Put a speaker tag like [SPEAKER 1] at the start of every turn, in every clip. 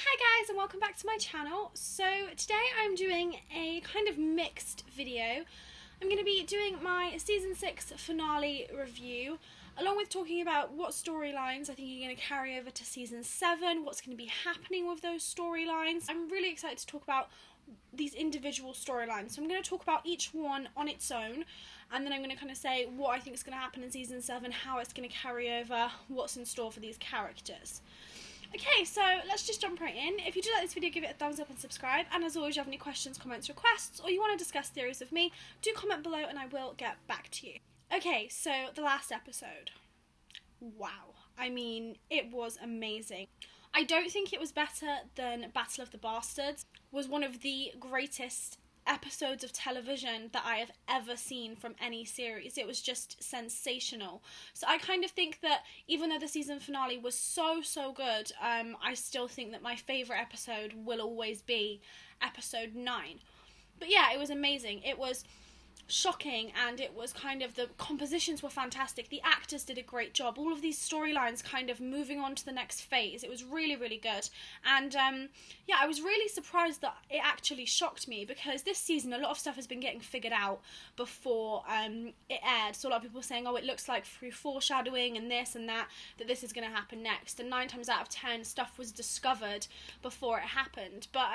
[SPEAKER 1] Hi guys and welcome back to my channel. So today I'm doing a kind of mixed video. I'm going to be doing my season 6 finale review along with talking about what storylines I think are going to carry over to season 7, what's going to be happening with those storylines. I'm really excited to talk about these individual storylines. So I'm going to talk about each one on its own, and then I'm going to kind of say what I think is going to happen in season 7, how it's going to carry over, what's in store for these characters. Okay, so let's just jump right in. If you do like this video, give it a thumbs up and subscribe. And as always, if you have any questions, comments, requests, or you want to discuss theories with me, do comment below and I will get back to you. Okay, so the last episode. Wow. I mean, it was amazing. I don't think it was better than Battle of the Bastards. It was one of the greatest episodes of television that I have ever seen from any series. It was just sensational. So I kind of think that even though the season finale was so good, I still think that my favourite episode will always be episode 9. But yeah, it was amazing. It was shocking, and it was kind of, the compositions were fantastic, the actors did a great job, all of these storylines kind of moving on to the next phase. It was really good, and yeah, I was really surprised that it actually shocked me, because this season a lot of stuff has been getting figured out before it aired. So a lot of people were saying, oh, it looks like through foreshadowing and this and that this is going to happen next, and 9 times out of 10 stuff was discovered before it happened. But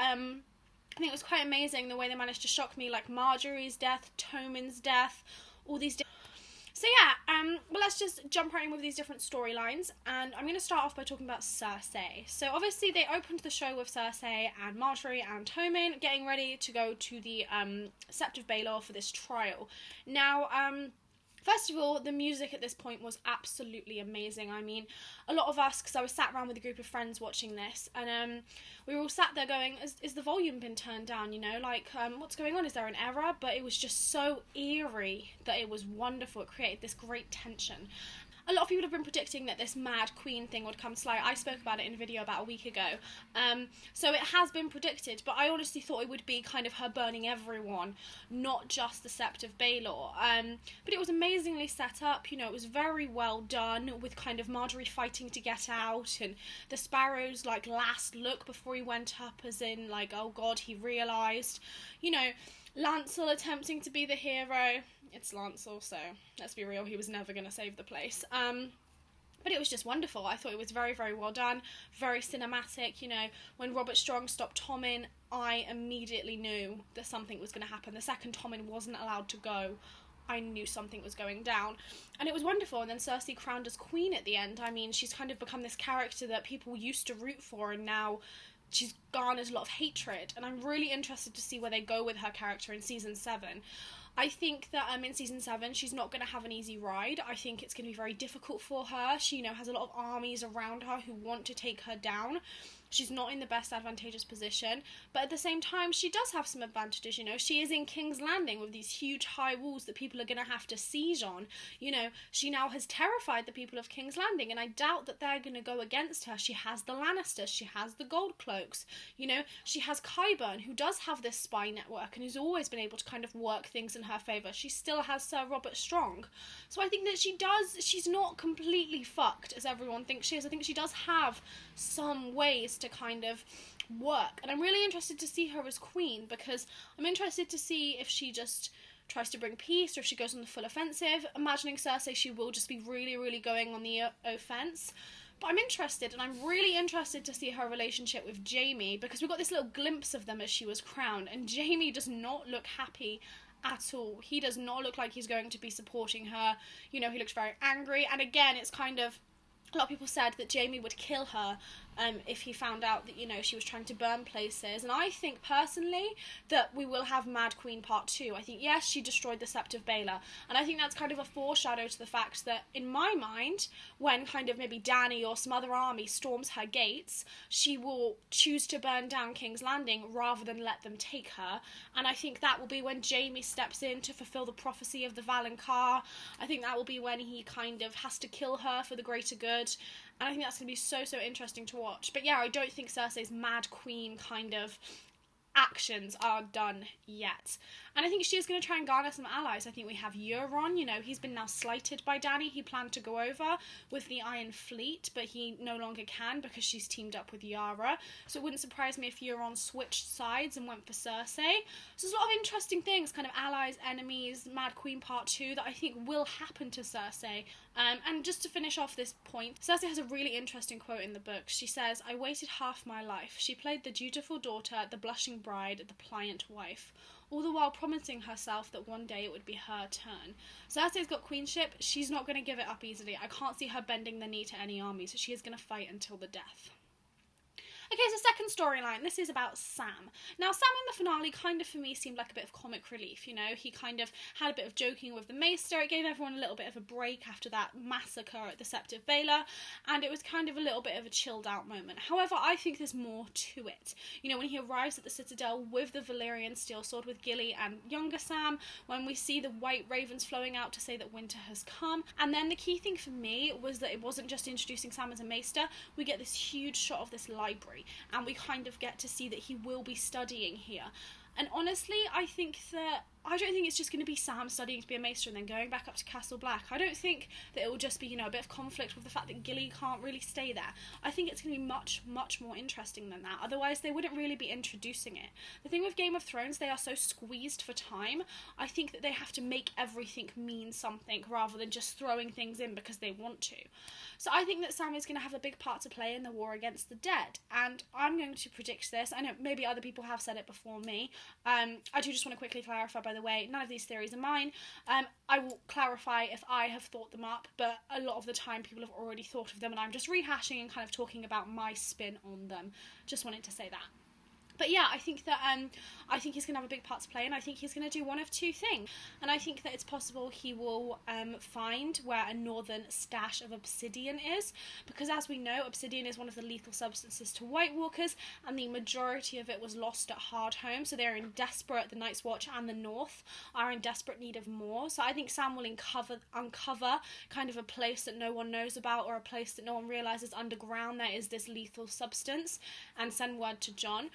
[SPEAKER 1] I think it was quite amazing the way they managed to shock me, like Marjorie's death, Tommen's death, all these So yeah, but let's just jump right in with these different storylines, and I'm going to start off by talking about Cersei. So obviously they opened the show with Cersei and Marjorie and Tommen getting ready to go to the Sept of Baelor for this trial. Now, first of all, the music at this point was absolutely amazing. I mean, a lot of us, because I was sat around with a group of friends watching this, and we were all sat there going, is the volume been turned down, you know, like, what's going on, is there an error? But it was just so eerie that it was wonderful. It created this great tension. A lot of people have been predicting that this Mad Queen thing would come to light. I spoke about it in a video about a week ago. So it has been predicted, but I honestly thought it would be kind of her burning everyone, not just the Sept of Baelor. But it was amazingly set up, you know, it was very well done, with kind of Marjorie fighting to get out, and the Sparrow's, like, last look before he went up, as in, like, oh god, he realised. You know, Lancel attempting to be the hero. It's Lancel, so let's be real, he was never going to save the place. But it was just wonderful. I thought it was very well done, very cinematic. You know, when Robert Strong stopped Tommen, I immediately knew that something was going to happen. The second Tommen wasn't allowed to go, I knew something was going down. And it was wonderful. And then Cersei crowned as queen at the end. I mean, she's kind of become this character that people used to root for, and now she's garnered a lot of hatred. And I'm really interested to see where they go with her character in season 7. I think that in season 7 she's not going to have an easy ride. I think it's going to be very difficult for her. She, you know, has a lot of armies around her who want to take her down. She's not in the best advantageous position, but at the same time she does have some advantages. You know, she is in King's Landing with these huge high walls that people are going to have to siege on. You know, she now has terrified the people of King's Landing, and I doubt that they're going to go against her. She has the Lannisters, she has the Gold Cloaks, you know, she has Qyburn, who does have this spy network and who's always been able to kind of work things in her favour. She still has Sir Robert Strong. So I think that she's not completely fucked as everyone thinks she is. I think she does have some ways to kind of work, and I'm really interested to see her as queen, because I'm interested to see if she just tries to bring peace or if she goes on the full offensive. Imagining Cersei, she will just be really going on the offense. But I'm interested, and I'm really interested to see her relationship with Jaime, because we got this little glimpse of them as she was crowned, and Jaime does not look happy at all. He does not look like he's going to be supporting her. You know, he looks very angry, and again, it's kind of, a lot of people said that Jaime would kill her if he found out that, you know, she was trying to burn places. And I think, personally, that we will have Mad Queen Part 2. I think, yes, she destroyed the Sept of Baelor. And I think that's kind of a foreshadow to the fact that, in my mind, when kind of maybe Dany or some other army storms her gates, she will choose to burn down King's Landing rather than let them take her. And I think that will be when Jaime steps in to fulfill the prophecy of the Valonqar. I think that will be when he kind of has to kill her for the greater good. And I think that's going to be so interesting to watch. But yeah, I don't think Cersei's Mad Queen kind of actions are done yet. And I think she is going to try and garner some allies. I think we have Euron, you know, he's been now slighted by Dany. He planned to go over with the Iron Fleet, but he no longer can because she's teamed up with Yara. So it wouldn't surprise me if Euron switched sides and went for Cersei. So there's a lot of interesting things, kind of allies, enemies, Mad Queen Part 2 that I think will happen to Cersei. And just to finish off this point, Cersei has a really interesting quote in the book. She says, "I waited half my life. She played the dutiful daughter, the blushing bride, the pliant wife, all the while promising herself that one day it would be her turn." Cersei's got queenship. She's not going to give it up easily. I can't see her bending the knee to any army, so she is going to fight until the death. Okay, so second storyline, this is about Sam. Now, Sam in the finale kind of, for me, seemed like a bit of comic relief, you know? He kind of had a bit of joking with the Maester. It gave everyone a little bit of a break after that massacre at the Septive Vela, and it was kind of a little bit of a chilled out moment. However, I think there's more to it. You know, when he arrives at the Citadel with the Valyrian steel sword with Gilly and younger Sam, when we see the white ravens flowing out to say that winter has come, and then the key thing for me was that it wasn't just introducing Sam as a Maester. We get this huge shot of this library, and we kind of get to see that he will be studying here. And honestly, I don't think it's just going to be Sam studying to be a Maester and then going back up to Castle Black. I don't think that it will just be, you know, a bit of conflict with the fact that Gilly can't really stay there. I think it's going to be much, much more interesting than that. Otherwise, they wouldn't really be introducing it. The thing with Game of Thrones, they are so squeezed for time. I think that they have to make everything mean something rather than just throwing things in because they want to. So I think that Sam is going to have a big part to play in the war against the dead. And I'm going to predict this. I know maybe other people have said it before me. I do just want to quickly clarify, by the way, none of these theories are mine. I will clarify if I have thought them up, but a lot of the time people have already thought of them, and I'm just rehashing and kind of talking about my spin on them. Just wanted to say that. But yeah, I think that I think he's going to have a big part to play, and I think he's going to do one of two things. And I think that it's possible he will find where a northern stash of obsidian is, because as we know, obsidian is one of the lethal substances to White Walkers, and the majority of it was lost at Hardhome, so they're in desperate, the Night's Watch and the North are in desperate need of more. So I think Sam will uncover kind of a place that no one knows about, or a place that no one realises underground there is this lethal substance, and send word to Jon.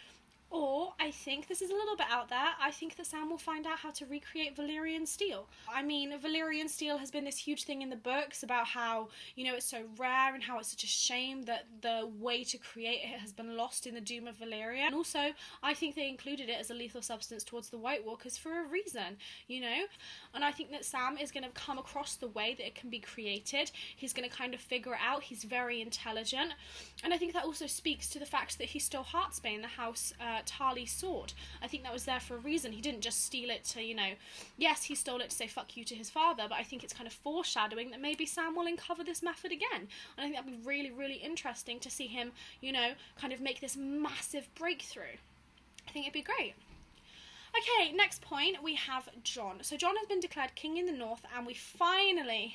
[SPEAKER 1] Or, I think, this is a little bit out there, I think that Sam will find out how to recreate Valyrian steel. I mean, Valyrian steel has been this huge thing in the books about how, you know, it's so rare and how it's such a shame that the way to create it has been lost in the Doom of Valyria. And also, I think they included it as a lethal substance towards the White Walkers for a reason, you know? And I think that Sam is going to come across the way that it can be created. He's going to kind of figure it out. He's very intelligent. And I think that also speaks to the fact that he stole Heartsbane, the house Tarly's sword. I think that was there for a reason. He didn't just steal it to, you know, yes, he stole it to say fuck you to his father, but I think it's kind of foreshadowing that maybe Sam will uncover this method again. And I think that'd be really, really interesting to see him, you know, kind of make this massive breakthrough. I think it'd be great. Okay, next point, we have Jon. So Jon has been declared king in the North, and we finally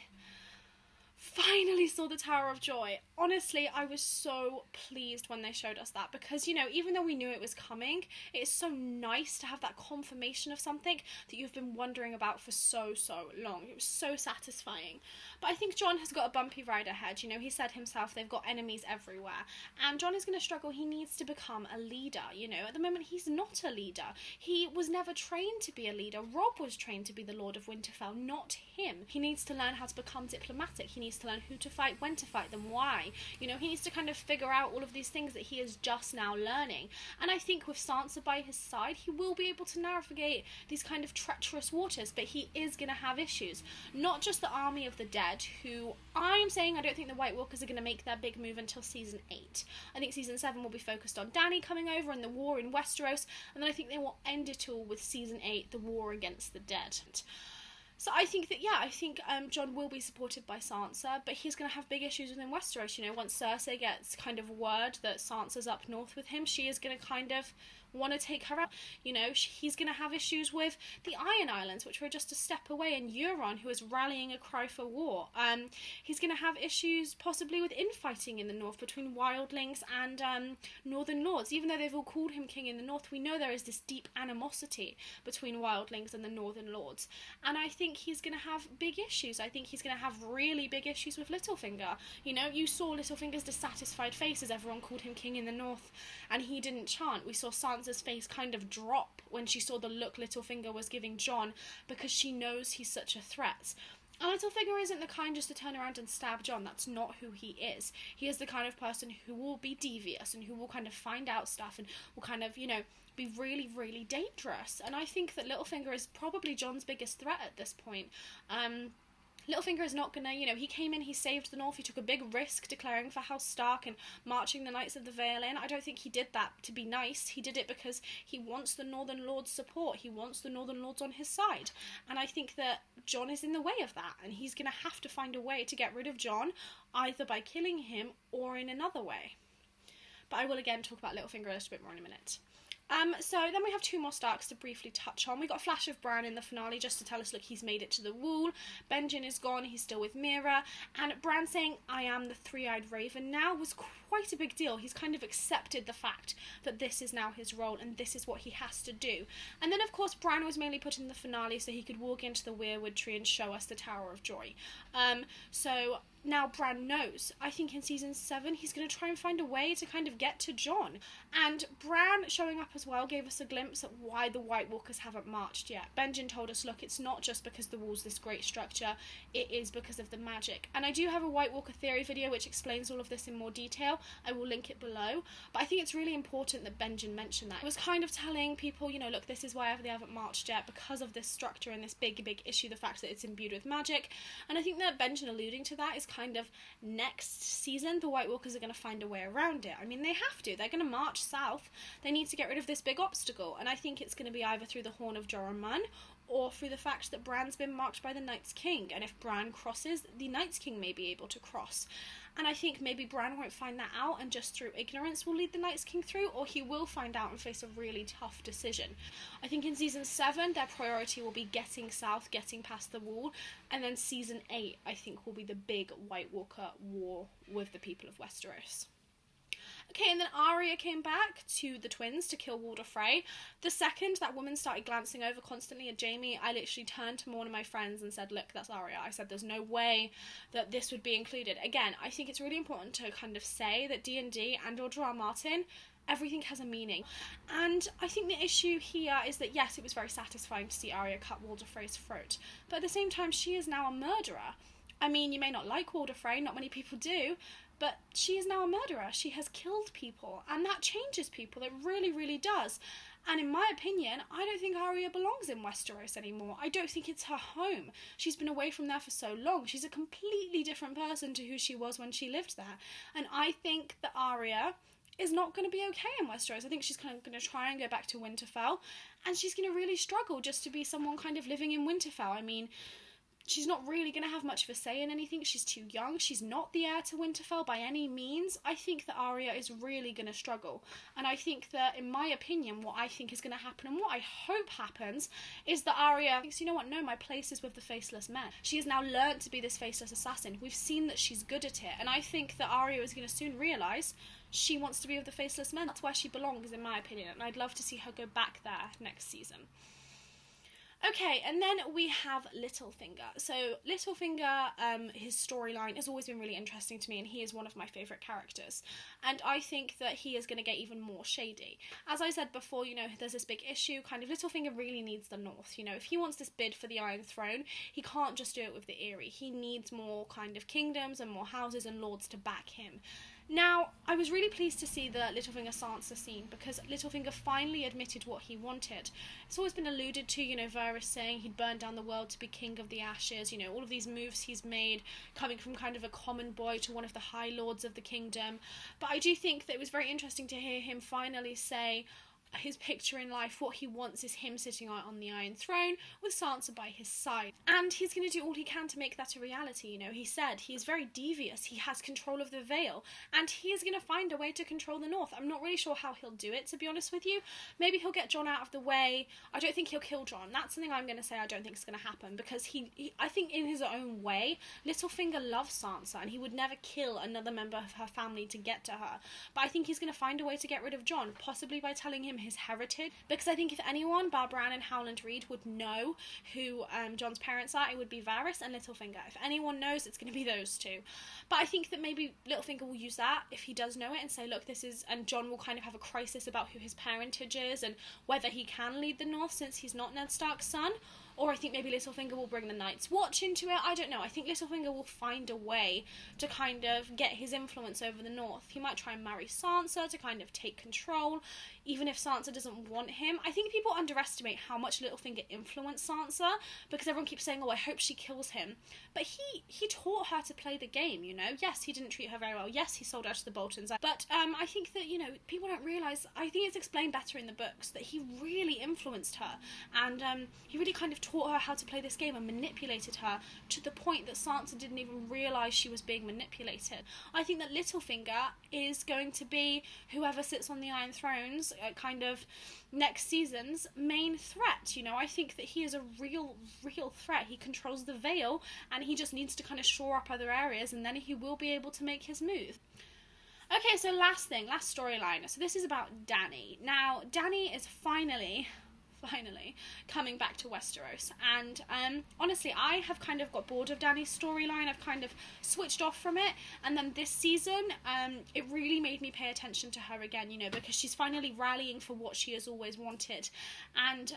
[SPEAKER 1] saw the Tower of Joy. Honestly, I was so pleased when they showed us that, because, you know, even though we knew it was coming, it's so nice to have that confirmation of something that you've been wondering about for so long. It was so satisfying. But I think Jon has got a bumpy ride ahead. You know, he said himself they've got enemies everywhere, and Jon is going to struggle. He needs to become a leader, you know. At the moment, he's not a leader. He was never trained to be a leader. Robb was trained to be the Lord of Winterfell, not him. He needs to learn how to become diplomatic. He needs to learn who to fight, when to fight them, why. You know, he needs to kind of figure out all of these things that he is just now learning. And I think with Sansa by his side, he will be able to navigate these kind of treacherous waters, but he is going to have issues. Not just the army of the dead, who I'm saying I don't think the White Walkers are going to make their big move until season 8. I think season 7 will be focused on Dany coming over and the war in Westeros, and then I think they will end it all with season 8, the war against the dead. So I think that, yeah, Jon will be supported by Sansa, but he's going to have big issues within Westeros. You know, once Cersei gets kind of word that Sansa's up north with him, she is going to kind of want to take her out. You know, he's going to have issues with the Iron Islands, which were just a step away, and Euron, who is rallying a cry for war. He's going to have issues possibly with infighting in the north between wildlings and northern lords. Even though they've all called him king in the north, we know there is this deep animosity between wildlings and the northern lords. And I think he's going to have big issues. I think he's going to have really big issues with Littlefinger. You know, you saw Littlefinger's dissatisfied face as everyone called him king in the north, and he didn't chant. We saw Sansa Sansa's face kind of drop when she saw the look Littlefinger was giving Jon, because she knows he's such a threat. And Littlefinger isn't the kind just to turn around and stab Jon. That's not who he is. He is the kind of person who will be devious and who will kind of find out stuff and will kind of, you know, be really, really dangerous. And I think that Littlefinger is probably Jon's biggest threat at this point. Littlefinger is not gonna, you know, he came in, he saved the North, he took a big risk declaring for House Stark and marching the Knights of the Vale in. I don't think he did that to be nice. He did it because he wants the Northern Lords' support. He wants the Northern Lords on his side. And I think that Jon is in the way of that, and he's gonna have to find a way to get rid of Jon, either by killing him or in another way. But I will again talk about Littlefinger a little bit more in a minute. So then we have two more Starks to briefly touch on. We got a flash of Bran in the finale just to tell us, look, he's made it to the Wall. Benjen is gone, he's still with Mira. And Bran saying, I am the three-eyed raven now, was quite a big deal. He's kind of accepted the fact that this is now his role and this is what he has to do. And then, of course, Bran was mainly put in the finale so he could walk into the Weirwood Tree and show us the Tower of Joy. So now Bran knows. I think in season 7 he's going to try and find a way to kind of get to Jon. And Bran showing up as well gave us a glimpse at why the White Walkers haven't marched yet. Benjen told us, look, it's not just because the Wall's this great structure, it is because of the magic. And I do have a White Walker theory video which explains all of this in more detail. I will link it below. But I think it's really important that Benjen mentioned that. It was kind of telling people, you know, look, this is why they haven't marched yet, because of this structure and this big, big issue, the fact that it's imbued with magic. And I think that Benjen alluding to that is kind of next season the White Walkers are going to find a way around it. I mean, they have to. They're going to march south. They need to get rid of this big obstacle, and I think it's going to be either through the Horn of Joramun or through the fact that Bran's been marked by the Night's King, and if Bran crosses, the Night's King may be able to cross. And I think maybe Bran won't find that out and just through ignorance will lead the Night's King through, or he will find out and face a really tough decision. I think in season 7 their priority will be getting south, getting past the Wall, and then season 8 I think will be the big White Walker war with the people of Westeros. Okay, and then Arya came back to the twins to kill Walder Frey. The second that woman started glancing over constantly at Jaime, I literally turned to one of my friends and said, look, that's Arya. I said, there's no way that this would be included. Again, I think it's really important to kind of say that D&D and George R. R. Martin, everything has a meaning. And I think the issue here is that, yes, it was very satisfying to see Arya cut Walder Frey's throat, but at the same time, she is now a murderer. I mean, you may not like Walder Frey, not many people do, but she is now a murderer. She has killed people, and that changes people. It really, really does. And in my opinion, I don't think Arya belongs in Westeros anymore. I don't think it's her home. She's been away from there for so long. She's a completely different person to who she was when she lived there. And I think that Arya is not going to be okay in Westeros. I think she's kind of going to try and go back to Winterfell, and she's going to really struggle just to be someone kind of living in Winterfell. I mean, she's not really going to have much of a say in anything. She's too young. She's not the heir to Winterfell by any means. I think that Arya is really going to struggle. And I think that, in my opinion, what I think is going to happen and what I hope happens is that Arya thinks, you know what, no, my place is with the Faceless Men. She has now learnt to be this faceless assassin. We've seen that she's good at it. And I think that Arya is going to soon realise she wants to be with the Faceless Men. That's where she belongs, in my opinion. And I'd love to see her go back there next season. Okay, and then we have Littlefinger. So Littlefinger, his storyline has always been really interesting to me, and he is one of my favourite characters. And I think that he is going to get even more shady. As I said before, you know, there's this big issue, kind of Littlefinger really needs the North. You know, if he wants this bid for the Iron Throne, he can't just do it with the Eyrie. He needs more kind of kingdoms and more houses and lords to back him. Now, I was really pleased to see the Littlefinger Sansa scene, because Littlefinger finally admitted what he wanted. It's always been alluded to, you know, Varys saying he'd burn down the world to be king of the ashes, you know, all of these moves he's made, coming from kind of a common boy to one of the high lords of the kingdom. But I do think that it was very interesting to hear him finally say his picture in life, what he wants is him sitting on the Iron Throne with Sansa by his side. And he's going to do all he can to make that a reality, you know. He said he is very devious, he has control of the Vale, and he is going to find a way to control the North. I'm not really sure how he'll do it, to be honest with you. Maybe he'll get Jon out of the way. I don't think he'll kill Jon. That's something I'm going to say I don't think is going to happen, because I think in his own way, Littlefinger loves Sansa, and he would never kill another member of her family to get to her. But I think he's going to find a way to get rid of Jon, possibly by telling him his heritage, because I think if anyone, bar Bran and Howland Reed, would know who Jon's parents are, it would be Varys and Littlefinger. If anyone knows, it's going to be those two. But I think that maybe Littlefinger will use that if he does know it and say, look, this is, and Jon will kind of have a crisis about who his parentage is and whether he can lead the North since he's not Ned Stark's son. Or I think maybe Littlefinger will bring the Night's Watch into it. I don't know. I think Littlefinger will find a way to kind of get his influence over the North. He might try and marry Sansa to kind of take control, even if Sansa doesn't want him. I think people underestimate how much Littlefinger influenced Sansa, because everyone keeps saying, oh, I hope she kills him. But he taught her to play the game, you know. Yes, he didn't treat her very well. Yes, he sold her to the Boltons. But I think that, you know, people don't realise, I think it's explained better in the books, that he really influenced her. And he really kind of taught her how to play this game and manipulated her to the point that Sansa didn't even realise she was being manipulated. I think that Littlefinger is going to be whoever sits on the Iron Thrones kind of next season's main threat. You know, I think that he is a real threat. He controls the Vale and he just needs to kind of shore up other areas, and then he will be able to make his move. Okay, so last storyline. So this is about Dany. Now, Dany is finally coming back to Westeros, and honestly, I have kind of got bored of Dany's storyline. I've kind of switched off from it, and then this season it really made me pay attention to her again, you know, because she's finally rallying for what she has always wanted, and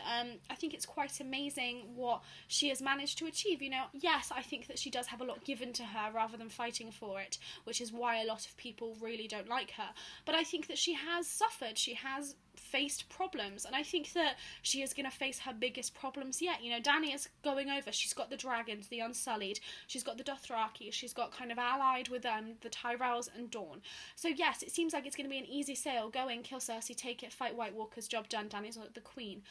[SPEAKER 1] I think it's quite amazing what she has managed to achieve. You know, yes, I think that she does have a lot given to her rather than fighting for it, which is why a lot of people really don't like her, but I think that she has suffered, she has faced problems, and I think that she is going to face her biggest problems yet. You know, Dany is going over, she's got the dragons, the Unsullied, she's got the Dothraki, she's got kind of allied with the Tyrells and Dorne. So yes, it seems like it's going to be an easy sale. Go in, kill Cersei, take it, fight White Walkers, job done, Dany's the queen.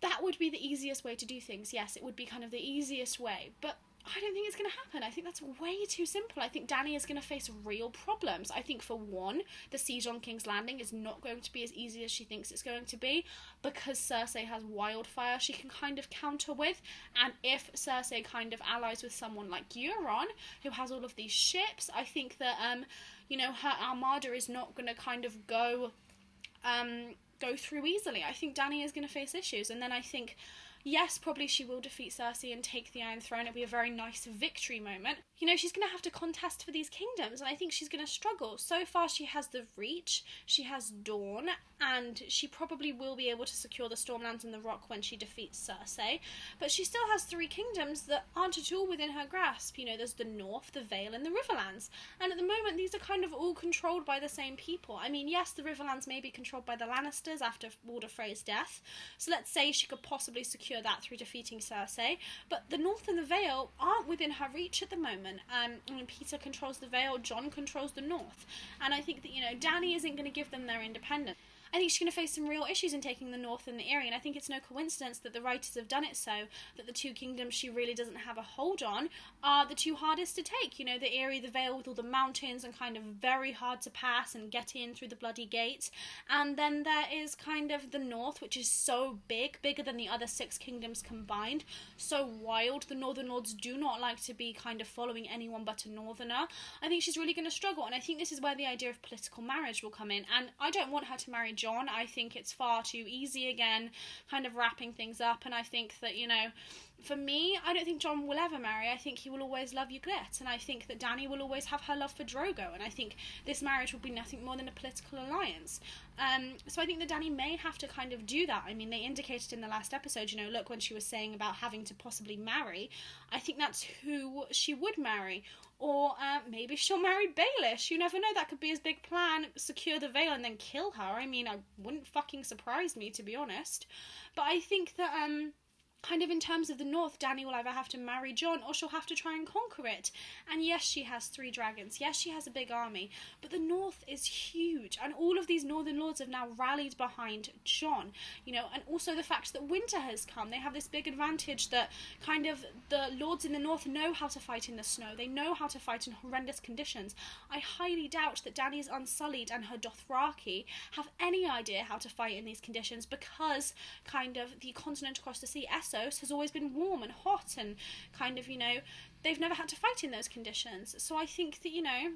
[SPEAKER 1] That would be the easiest way to do things. Yes, it would be kind of the easiest way, but I don't think it's going to happen. I think that's way too simple. I think Dany is going to face real problems. I think, for one, the siege on King's Landing is not going to be as easy as she thinks it's going to be, because Cersei has wildfire she can kind of counter with, and if Cersei kind of allies with someone like Euron, who has all of these ships, I think that, you know, her armada is not going to kind of go through easily. I think Dany is going to face issues, and then I think, yes, probably she will defeat Cersei and take the Iron Throne. It'll be a very nice victory moment. You know, she's going to have to contest for these kingdoms, and I think she's going to struggle. So far, she has the Reach, she has Dorne, and she probably will be able to secure the Stormlands and the Rock when she defeats Cersei. But she still has 3 kingdoms that aren't at all within her grasp. You know, there's the North, the Vale, and the Riverlands. And at the moment, these are kind of all controlled by the same people. I mean, yes, the Riverlands may be controlled by the Lannisters after Walder Frey's death. So let's say she could possibly secure that through defeating Cersei. But the North and the Vale aren't within her reach at the moment. I mean, Peter controls the Vale, Jon controls the North. And I think that, you know, Dany isn't going to give them their independence. I think she's going to face some real issues in taking the North and the Eyrie, and I think it's no coincidence that the writers have done it so, that the 2 kingdoms she really doesn't have a hold on are the 2 hardest to take. You know, the Eyrie, the Vale with all the mountains and kind of very hard to pass and get in through the bloody gates, and then there is kind of the North, which is so big, bigger than the other 6 kingdoms combined, so wild. The Northern Lords do not like to be kind of following anyone but a Northerner. I think she's really going to struggle, and I think this is where the idea of political marriage will come in, and I don't want her to marry Jon. I think it's far too easy again, kind of wrapping things up, and I think that, you know, for me, I don't think Jon will ever marry. I think he will always love Ygritte, and I think that Dany will always have her love for Drogo, and I think this marriage will be nothing more than a political alliance. So I think that Dany may have to kind of do that. I mean, they indicated in the last episode, you know, look, when she was saying about having to possibly marry, I think that's who she would marry. Or maybe she'll marry Baelish. You never know, that could be his big plan, secure the Vale and then kill her. I mean, it wouldn't fucking surprise me, to be honest. But I think that, kind of in terms of the North, Dany will either have to marry Jon or she'll have to try and conquer it. And yes, she has 3 dragons. Yes, she has a big army. But the North is huge. And all of these Northern Lords have now rallied behind Jon. You know, and also the fact that winter has come. They have this big advantage that kind of the Lords in the North know how to fight in the snow. They know how to fight in horrendous conditions. I highly doubt that Dany's Unsullied and her Dothraki have any idea how to fight in these conditions, because kind of the continent across the sea, Essos, has always been warm and hot and kind of, you know, they've never had to fight in those conditions. So I think that, you know,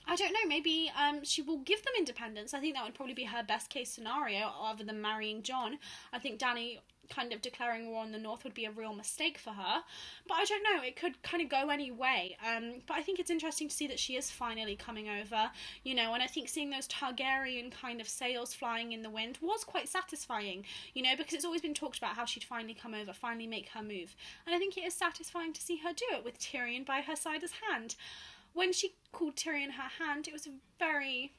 [SPEAKER 1] I don't know, maybe she will give them independence. I think that would probably be her best case scenario, other than marrying Jon. I think Dany kind of declaring war on the North would be a real mistake for her. But I don't know, it could kind of go any way. But I think it's interesting to see that she is finally coming over, you know, and I think seeing those Targaryen kind of sails flying in the wind was quite satisfying, you know, because it's always been talked about how she'd finally come over, finally make her move. And I think it is satisfying to see her do it with Tyrion by her side as hand. When she called Tyrion her hand, it was a very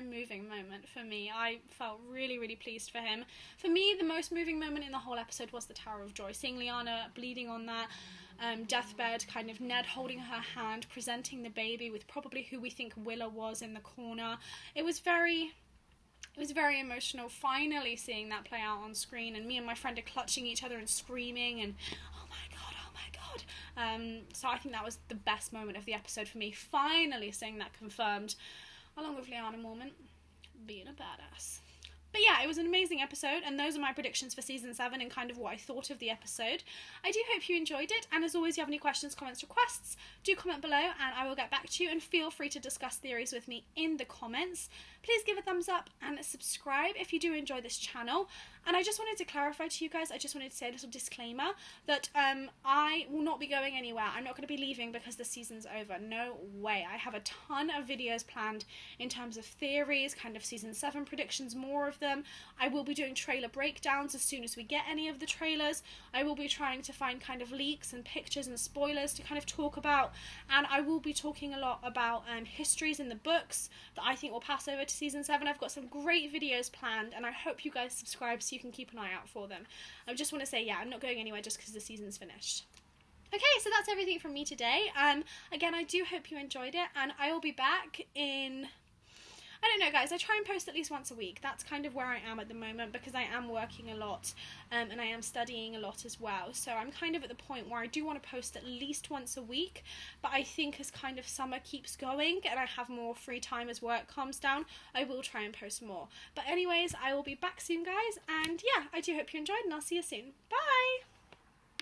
[SPEAKER 1] moving moment for me. I felt really, really pleased for him. For me, the most moving moment in the whole episode was the Tower of Joy. Seeing Lyanna bleeding on that deathbed, kind of Ned holding her hand, presenting the baby with probably who we think Willa was in the corner. It was very emotional, finally seeing that play out on screen, and me and my friend are clutching each other and screaming and oh my god. So I think that was the best moment of the episode for me, finally seeing that confirmed, along with Lyanna Mormont being a badass. But yeah, it was an amazing episode, and those are my predictions for Season 7 and kind of what I thought of the episode. I do hope you enjoyed it, and as always, if you have any questions, comments, requests, do comment below, and I will get back to you, and feel free to discuss theories with me in the comments. Please give a thumbs up and subscribe if you do enjoy this channel. And I just wanted to clarify to you guys, I just wanted to say a little disclaimer that I will not be going anywhere. I'm not going to be leaving because the season's over. No way. I have a ton of videos planned in terms of theories, kind of Season 7 predictions, more of them. I will be doing trailer breakdowns as soon as we get any of the trailers. I will be trying to find kind of leaks and pictures and spoilers to kind of talk about. And I will be talking a lot about histories in the books that I think will pass over to Season 7. I've got some great videos planned, and I hope you guys subscribe so you can keep an eye out for them. I just want to say, yeah, I'm not going anywhere just because the season's finished. Okay, so that's everything from me today. Again, I do hope you enjoyed it, and I will be back in... I don't know, guys, I try and post at least once a week. That's kind of where I am at the moment because I am working a lot and I am studying a lot as well. So I'm kind of at the point where I do want to post at least once a week, but I think as kind of summer keeps going and I have more free time as work calms down, I will try and post more. But anyways, I will be back soon, guys, and yeah, I do hope you enjoyed, and I'll see you soon. Bye!